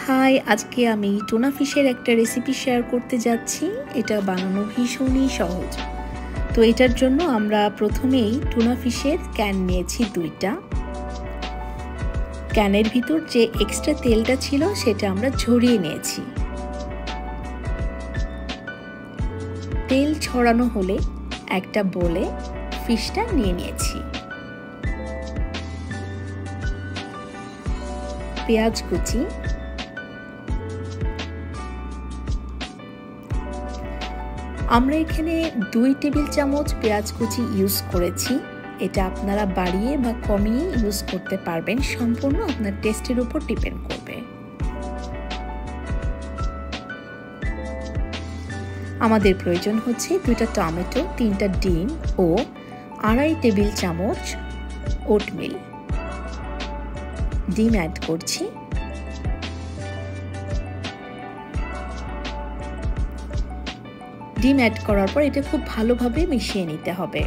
High, আজকে আমি tuna ফিশের একটা রেসিপি শেয়ার করতে যাচ্ছি। এটা বানানো ভীষণই সহজ। তো এটার জন্য আমরা প্রথমেই টুনা ফিশের ক্যান নিয়েছি 2টা। ক্যানের ভিতর যে এক্সট্রা তেলটা ছিল সেটা আমরা ঝরিয়ে নিয়েছি। তেল ছড়ানো হলে একটা বোলে ফিশটা নিয়ে নিয়েছি। পেঁয়াজ কুচি, আমরা এখানে 2 টেবিল চামচ পেঁয়াজ কুচি ইউজ করেছি। এটা আপনারা বাড়িয়ে বা কমিয়ে ইউজ করতে পারবেন, সম্পূর্ণ আপনার টেস্টের উপর ডিপেন্ড করবে। আমাদের প্রয়োজন হচ্ছে 2টা টমেটো, 3টা ডিম ও 2.5 টেবিল চামচ ওটমিল। ডিম অ্যাড করছি। ডিম অ্যাড করার পর এটা খুব ভালোভাবে মিশিয়ে নিতে হবে।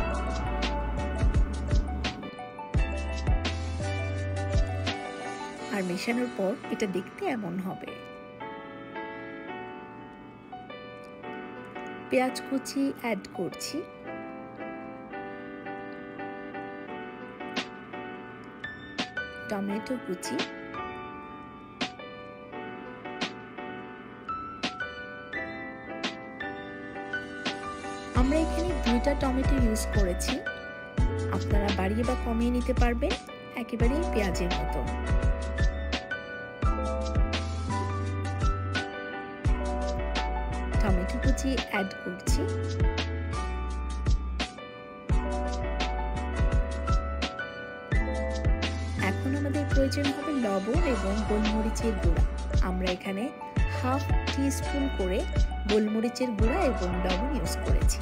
আর মেশানোর পর এটা দেখতে এমন হবে। পেঁয়াজ কুচি অ্যাড করছি। টমেটো কুচি, আমরা এখানে 2টা টমেটো ইউজ করেছি। আপনারা বাড়িয়ে বা কমিয়ে নিতে পারবেন, একেবারেই পেঁয়াজের মতো। টমেটো কুচি অ্যাড করছি। এখন আমাদের প্রয়োজন হবে লবণ এবং গোলমরিচের গুঁড়া। আমরা এখানে হাফ টিস্পুন করে গোলমরিচের গুঁড়া এবং লবণ ইউজ করেছি।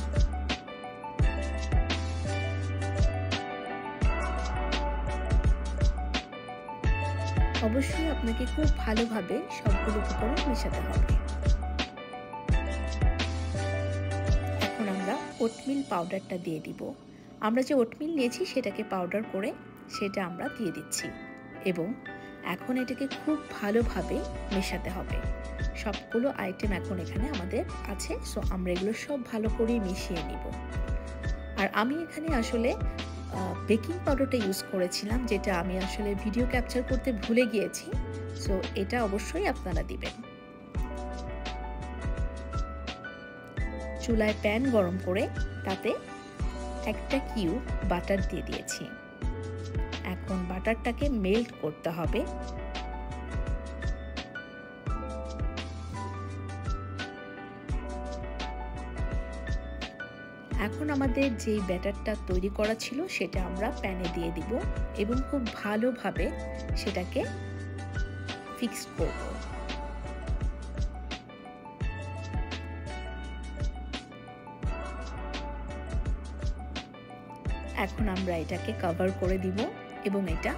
অবশ্যই আপনাকে খুব ভালোভাবে সবগুলো উপকরণ মেশাতে হবে। এখন আমরা ওটমিল পাউডারটা দিয়ে দিব। আমরা যে ওটমিল নিয়েছি সেটাকে পাউডার করে সেটা আমরা দিয়ে দিচ্ছি এবং এখন এটাকে খুব ভালোভাবে মেশাতে হবে। সবগুলো আইটেম এখন এখানে আমাদের আছে, সো আমরা এগুলো সব ভালো করে মিশিয়ে নিব। আর আমি এখানে আসলে বেকিং পাউডারটা ইউজ করেছিলাম, যেটা আমি আসলে ভিডিও ক্যাপচার করতে ভুলে গিয়েছি, সো এটা অবশ্যই আপনারা দিবেন। চুলায় প্যান গরম করে তাতে 1টা কিউব বাটার দিয়ে দিয়েছি। এখন বাটারটাকে মেল্ট করতে হবে। এখন আমাদের যে ব্যাটারটা তৈরি করা ছিল সেটা আমরা প্যানে দিয়ে দিব এবং খুব ভালোভাবে সেটাকে ফিক্স করব। এখন আমরা এটাকে কভার করে দিব এবং এটা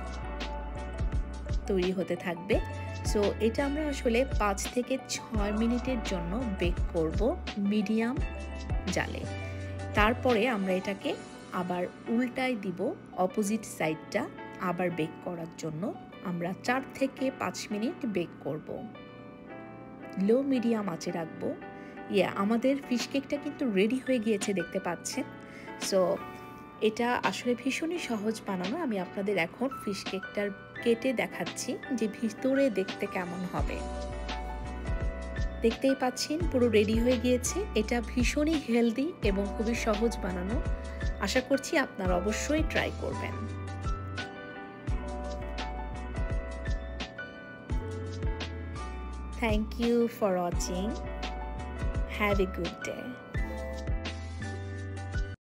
তৈরি হতে থাকবে। সো এটা আমরা আসলে 5 থেকে 6 মিনিটের জন্য বেক করব মিডিয়াম জালে। তারপরে আমরা এটাকে আবার উল্টায় দিব, অপোজিট সাইডটা আবার বেক করার জন্য আমরা 4 থেকে 5 মিনিট বেক করব। লো মিডিয়াম আঁচে রাখবো। আমাদের ফিশ কেকটা কিন্তু রেডি হয়ে গিয়েছে, দেখতে পাচ্ছেন। সো এটা আসলে ভীষণই সহজ বানানো। আমি আপনাদের এখন ফিশ কেকটার কেটে দেখাচ্ছি যে ভিতরে দেখতে কেমন হবে। দেখতেই পাচ্ছেন পুরো রেডি হয়ে গিয়েছে। এটা ভীষণই হেলদি এবং খুবই সহজ বানানো। আশা করছি আপনারা অবশ্যই ট্রাই করবেন। Thank you for watching. Have a good day.